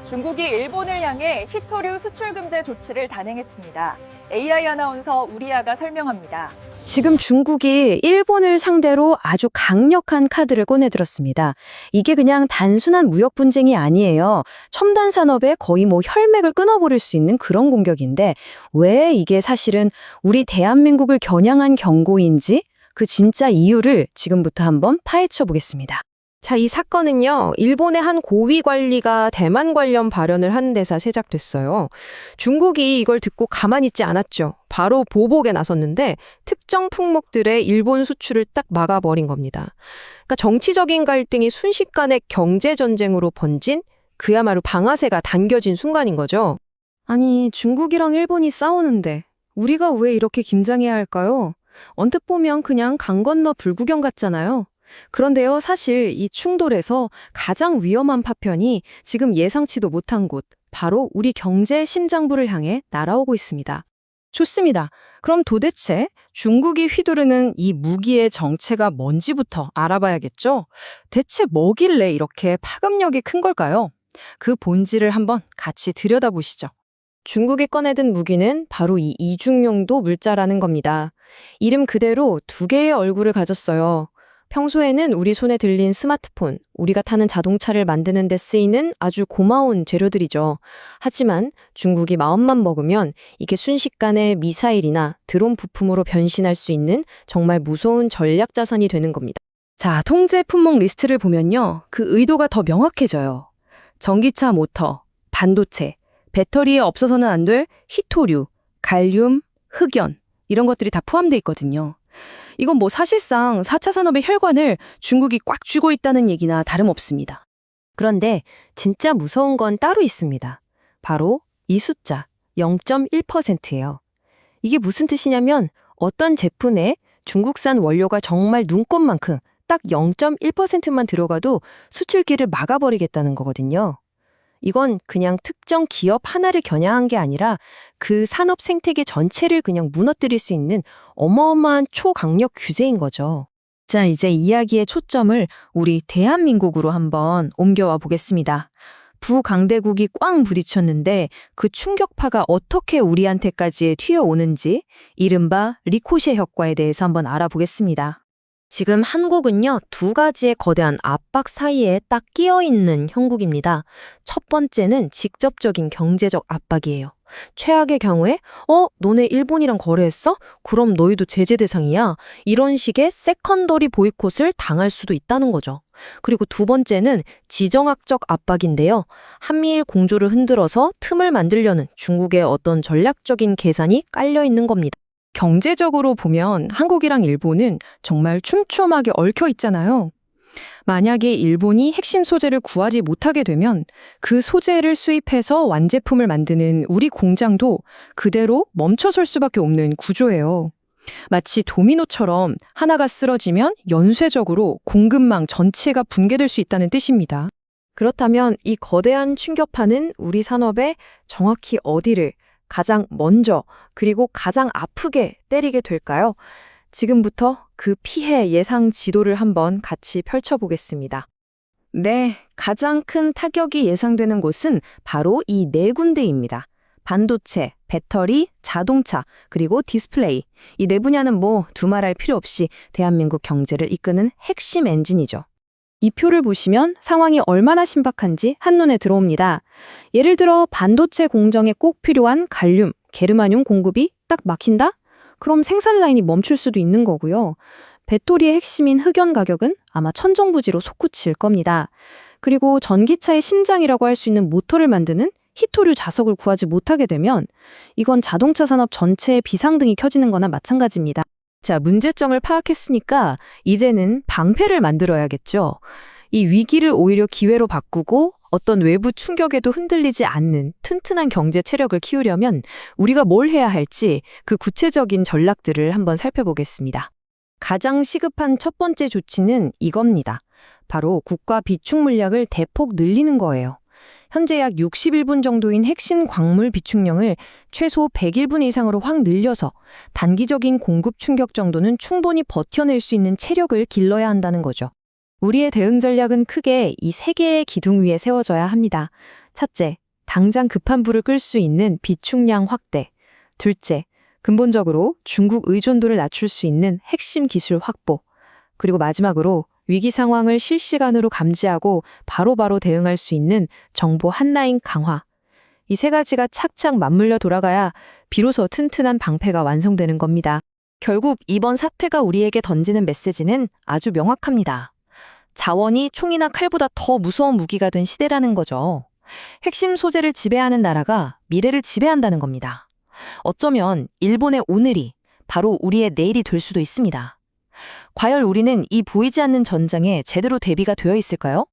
중국이 일본을 향해 히토류 수출 금제 조치를 단행했습니다. AI 아나운서 우리아가 설명합니다. 지금 중국이 일본을 상대로 아주 강력한 카드를 꺼내들었습니다. 이게 그냥 단순한 무역 분쟁이 아니에요. 첨단 산업에 거의 혈맥을 끊어버릴 수 있는 그런 공격인데 왜 이게 사실은 우리 대한민국을 겨냥한 경고인지 그 진짜 이유를 지금부터 한번 파헤쳐 보겠습니다. 자, 이 사건은요, 일본의 한 고위 관리가 대만 관련 발언을 한 데서 시작됐어요. 중국이 이걸 듣고 가만히 있지 않았죠. 바로 보복에 나섰는데 특정 품목들의 일본 수출을 딱 막아버린 겁니다. 그러니까 정치적인 갈등이 순식간에 경제 전쟁으로 번진 그야말로 방아쇠가 당겨진 순간인 거죠. 아니, 중국이랑 일본이 싸우는데 우리가 왜 이렇게 긴장해야 할까요? 언뜻 보면 그냥 강 건너 불구경 같잖아요. 그런데요, 사실 이 충돌에서 가장 위험한 파편이 지금 예상치도 못한 곳, 바로 우리 경제의 심장부를 향해 날아오고 있습니다. 좋습니다. 그럼 도대체 중국이 휘두르는 이 무기의 정체가 뭔지부터 알아봐야겠죠? 대체 뭐길래 이렇게 파급력이 큰 걸까요? 그 본질을 한번 같이 들여다보시죠. 중국이 꺼내든 무기는 바로 이 이중용도 물자라는 겁니다. 이름 그대로 두 개의 얼굴을 가졌어요. 평소에는 우리 손에 들린 스마트폰, 우리가 타는 자동차를 만드는 데 쓰이는 아주 고마운 재료들이죠. 하지만 중국이 마음만 먹으면 이게 순식간에 미사일이나 드론 부품으로 변신할 수 있는 정말 무서운 전략 자산이 되는 겁니다. 자, 통제 품목 리스트를 보면요. 그 의도가 더 명확해져요. 전기차 모터, 반도체, 배터리에 없어서는 안 될 히토류, 갈륨, 흑연 이런 것들이 다 포함되어 있거든요. 이건 사실상 4차 산업의 혈관을 중국이 꽉 쥐고 있다는 얘기나 다름없습니다. 그런데 진짜 무서운 건 따로 있습니다. 바로 이 숫자 0.1%예요. 이게 무슨 뜻이냐면 어떤 제품에 중국산 원료가 정말 눈꼽만큼 딱 0.1%만 들어가도 수출기를 막아버리겠다는 거거든요. 이건 그냥 특정 기업 하나를 겨냥한 게 아니라 그 산업 생태계 전체를 그냥 무너뜨릴 수 있는 어마어마한 초강력 규제인 거죠. 자, 이제 이야기의 초점을 우리 대한민국으로 한번 옮겨와 보겠습니다. 부강대국이 꽝 부딪혔는데 그 충격파가 어떻게 우리한테까지 튀어오는지 이른바 리코셰 효과에 대해서 한번 알아보겠습니다. 지금 한국은요, 두 가지의 거대한 압박 사이에 딱 끼어 있는 형국입니다. 첫 번째는 직접적인 경제적 압박이에요. 최악의 경우에, 너네 일본이랑 거래했어? 그럼 너희도 제재 대상이야. 이런 식의 세컨더리 보이콧을 당할 수도 있다는 거죠. 그리고 두 번째는 지정학적 압박인데요. 한미일 공조를 흔들어서 틈을 만들려는 중국의 어떤 전략적인 계산이 깔려 있는 겁니다. 경제적으로 보면 한국이랑 일본은 정말 촘촘하게 얽혀 있잖아요. 만약에 일본이 핵심 소재를 구하지 못하게 되면 그 소재를 수입해서 완제품을 만드는 우리 공장도 그대로 멈춰설 수밖에 없는 구조예요. 마치 도미노처럼 하나가 쓰러지면 연쇄적으로 공급망 전체가 붕괴될 수 있다는 뜻입니다. 그렇다면 이 거대한 충격파는 우리 산업의 정확히 어디를 가장 먼저 그리고 가장 아프게 때리게 될까요? 지금부터 그 피해 예상 지도를 한번 같이 펼쳐보겠습니다. 네, 가장 큰 타격이 예상되는 곳은 바로 이 네 군데입니다. 반도체, 배터리, 자동차, 그리고 디스플레이. 이 네 분야는 두말할 필요 없이 대한민국 경제를 이끄는 핵심 엔진이죠. 이 표를 보시면 상황이 얼마나 신박한지 한눈에 들어옵니다. 예를 들어 반도체 공정에 꼭 필요한 갈륨, 게르마늄 공급이 딱 막힌다? 그럼 생산 라인이 멈출 수도 있는 거고요. 배터리의 핵심인 흑연 가격은 아마 천정부지로 솟구칠 겁니다. 그리고 전기차의 심장이라고 할 수 있는 모터를 만드는 히토류 자석을 구하지 못하게 되면 이건 자동차 산업 전체에 비상등이 켜지는 거나 마찬가지입니다. 자, 문제점을 파악했으니까 이제는 방패를 만들어야겠죠. 이 위기를 오히려 기회로 바꾸고 어떤 외부 충격에도 흔들리지 않는 튼튼한 경제 체력을 키우려면 우리가 뭘 해야 할지 그 구체적인 전략들을 한번 살펴보겠습니다. 가장 시급한 첫 번째 조치는 이겁니다. 바로 국가 비축 물량을 대폭 늘리는 거예요. 현재 약 61분 정도인 핵심 광물 비축량을 최소 101분 이상으로 확 늘려서 단기적인 공급 충격 정도는 충분히 버텨낼 수 있는 체력을 길러야 한다는 거죠. 우리의 대응 전략은 크게 이 세 개의 기둥 위에 세워져야 합니다. 첫째, 당장 급한 불을 끌 수 있는 비축량 확대. 둘째, 근본적으로 중국 의존도를 낮출 수 있는 핵심 기술 확보. 그리고 마지막으로 위기 상황을 실시간으로 감지하고 바로바로 대응할 수 있는 정보 한라인 강화. 이 세 가지가 착착 맞물려 돌아가야 비로소 튼튼한 방패가 완성되는 겁니다. 결국 이번 사태가 우리에게 던지는 메시지는 아주 명확합니다. 자원이 총이나 칼보다 더 무서운 무기가 된 시대라는 거죠. 핵심 소재를 지배하는 나라가 미래를 지배한다는 겁니다. 어쩌면 일본의 오늘이 바로 우리의 내일이 될 수도 있습니다. 과연 우리는 이 보이지 않는 전장에 제대로 대비가 되어 있을까요?